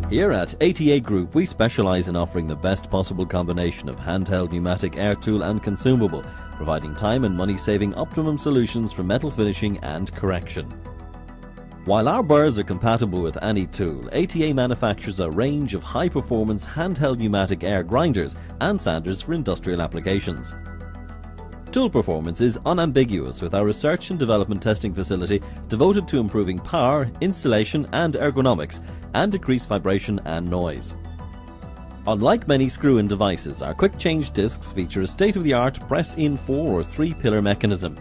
Here at ATA Group, we specialise in offering the best possible combination of handheld pneumatic air tool and consumable, providing time and money saving optimum solutions for metal finishing and correction. While our burrs are compatible with any tool, ATA manufactures a range of high performance handheld pneumatic air grinders and sanders for industrial applications. Tool performance is unambiguous with our research and development testing facility devoted to improving power, installation and ergonomics, and decreased vibration and noise. Unlike many screw-in devices, our quick change discs feature a state-of-the-art press-in 4 or 3 pillar mechanism.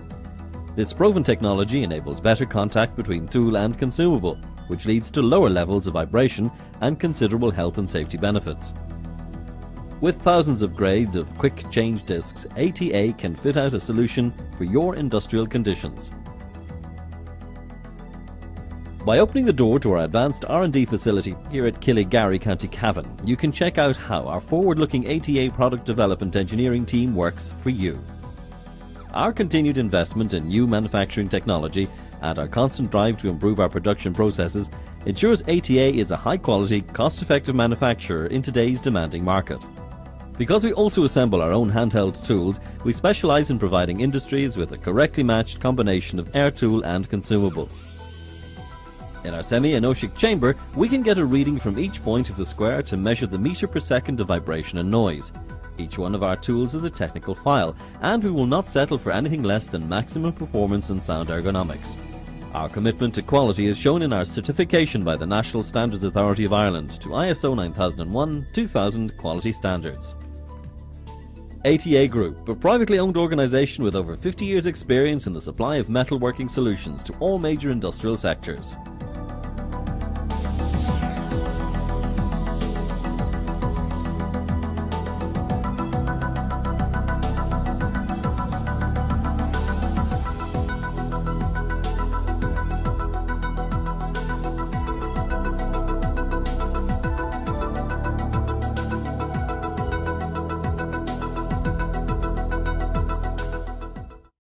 This proven technology enables better contact between tool and consumable, which leads to lower levels of vibration and considerable health and safety benefits. With thousands of grades of quick change discs, ATA can fit out a solution for your industrial conditions. By opening the door to our advanced R&D facility here at Killygarry, County Cavan, you can check out how our forward-looking ATA product development engineering team works for you. Our continued investment in new manufacturing technology and our constant drive to improve our production processes ensures ATA is a high-quality, cost-effective manufacturer in today's demanding market. Because we also assemble our own handheld tools, we specialise in providing industries with a correctly matched combination of air tool and consumable. In our semi-anoshic chamber, we can get a reading from each point of the square to measure the metre per second of vibration and noise. Each one of our tools is a technical file, and we will not settle for anything less than maximum performance and sound ergonomics. Our commitment to quality is shown in our certification by the National Standards Authority of Ireland to ISO 9001-2000 quality standards. ATA Group, a privately owned organisation with over 50 years' experience in the supply of metalworking solutions to all major industrial sectors.